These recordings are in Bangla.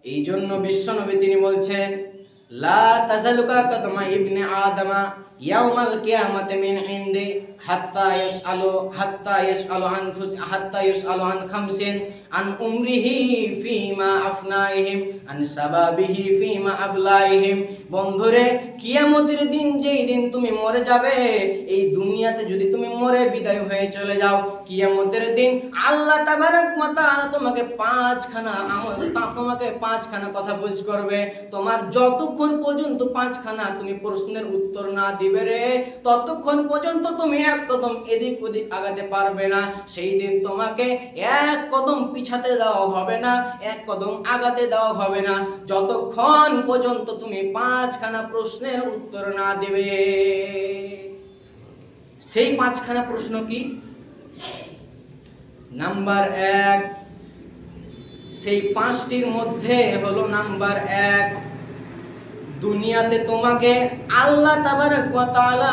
এই জন্য বিশ্বনবী তিনি বলছেন, লা তাজালুকা কদমা ইবনে আদমা ইয়াউমাল কিয়ামাতি মিন ইনদি হাত্তা ইয়াসআলু আন খামসিন আন উমরিহি ফিমা আফনাইহিম আন সাবাবিহি ফিমা আবলাইহিম। বন্ধুরে, কিয়ামতের দিন, যেই দিন তুমি মরে যাবে, এই দুনিয়াতে যদি তুমি মরে বিদায় হয়ে চলে যাও, কিয়ামতের দিন আল্লাহ তাবারক ওয়া তাআলা তোমাকে পাঁচখানা কথা বুঝ করবে। তোমার যতক্ষণ পর্যন্ত পাঁচখানা তুমি প্রশ্নের উত্তর না দিবে রে, ততক্ষণ পর্যন্ত তুমি এক কদম এদিক ওদিক আগাতে পারবে না। সেই দিন তোমাকে এক কদম পিছাতে দেওয়া হবে না, এক কদম আগাতে দেওয়া হবে না, যতক্ষণ পর্যন্ত তুমি পাঁচখানা প্রশ্নের উত্তর না দেবে। সেই পাঁচখানা প্রশ্ন কি? নাম্বার 1, সেই পাঁচটির মধ্যে হলো নাম্বার 1, দুনিয়াতে তোমাকে আল্লাহ তাবারক ওয়া তাআলা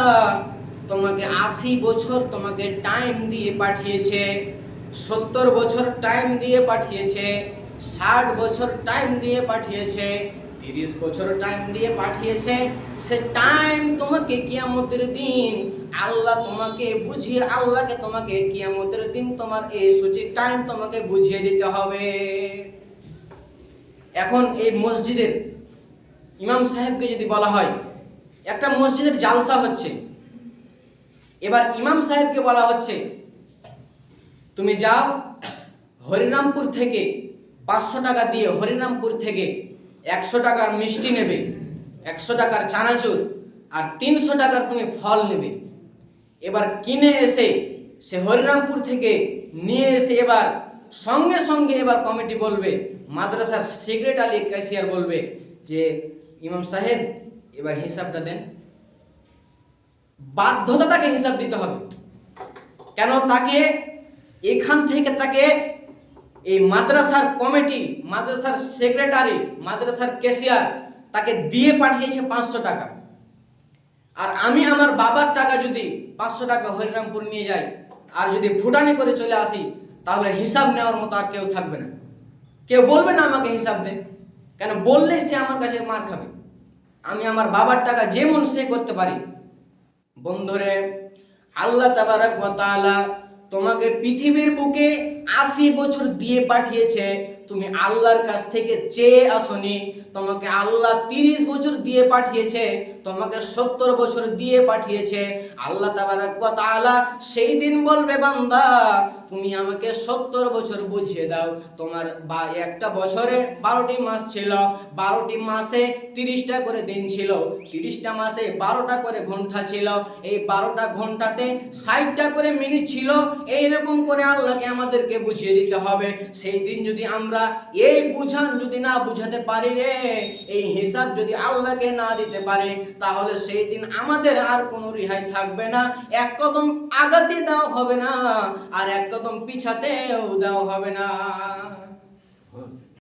তোমাকে 80 বছর তোমাকে টাইম দিয়ে পাঠিয়েছে, 70 বছর টাইম দিয়ে পাঠিয়েছে, 60 বছর টাইম দিয়ে পাঠিয়েছে, 30 বছর টাইম দিয়ে পাঠিয়েছে। সে টাইম তোমাকে কিয়ামতের দিন আল্লাহকে তোমাকে কিয়ামতের দিন তোমার এই সঠিক টাইম তোমাকে বুঝিয়ে দিতে হবে। এখন এই মসজিদের ইমাম সাহেবকে যদি বলা হয়, একটা মসজিদের জালসা হচ্ছে, এবার ইমাম সাহেবকে বলা হচ্ছে, তুমি যাও হরিরামপুর থেকে 500 টাকা দিয়ে হরিরামপুর থেকে 100 টাকার মিষ্টি নেবে, 100 টাকার চানাচুর আর 300 টাকার তুমি ফল নেবে। এবার কিনে এসে সে হরিরামপুর থেকে নিয়ে এসে এবার সঙ্গে সঙ্গে এবার কমিটি বলবে, মাদ্রাসার সেক্রেটারি ক্যাশিয়ার বলবে যে ইমাম সাহেব এবার হিসাবটা দেন। বাধ্যতা তাকে হিসাব দিতে হবে। কেন? তাকে এখান থেকে তাকে এই মাদ্রাসার কমিটি, মাদ্রাসার সেক্রেটারি, মাদ্রাসার ক্যাশিয়ার তাকে দিয়ে পাঠিয়েছে 500 টাকা। আর আমি আমার বাবার টাকা যদি 500 টাকা হরিরামপুর নিয়ে যাই আর যদি ফুটানি করে চলে আসি, তাহলে হিসাব নেওয়ার মতো আর কেউ থাকবে না, কেউ বলবে না আমাকে হিসাব দে। কেন? বললেই সে আমার কাছে মার খাবে। আমি আমার বাবার টাকা যেমন সে করতে পারি। বন্ধুরে, আল্লাহ তাবারক ওয়া তাআলা তোমাকে পৃথিবীর বুকে 80 বছর দিয়ে পাঠিয়েছে, তুমি আল্লাহর কাছ থেকে চেয়ে আসনি। তোমাকে আল্লাহ 30 বছর দিয়ে পাঠিয়েছে, তোমাকে 70 বছর দিয়ে পাঠিয়েছে। আল্লাহ তাবারক ওয়া তাআলা সেই দিন বলবে, বান্দা তুমি আমাকে 70 বছর বুঝিয়ে দাও। তোমার একটা বছরে 12টি মাস ছিল, 12টি মাসে 30টা করে দিন ছিল, 30টা মাসে 12টা করে ঘন্টা ছিল, এই 12টা ঘন্টাতে 60টা করে মিনিট ছিল। এইরকম করে আল্লাহকে আমাদেরকে বুঝিয়ে দিতে হবে। সেই দিন যদি আমরা এই যদি না বুঝাতে পারি রে, এই হিসাব যদি আল্লাহকে না দিতে পারে, তাহলে সেই দিন আমাদের আর কোনো রেহাই থাকবে না। এক কদম আগাতে দেওয়া হবে না, আর এক কদম পিছাতেও দেওয়া হবে না।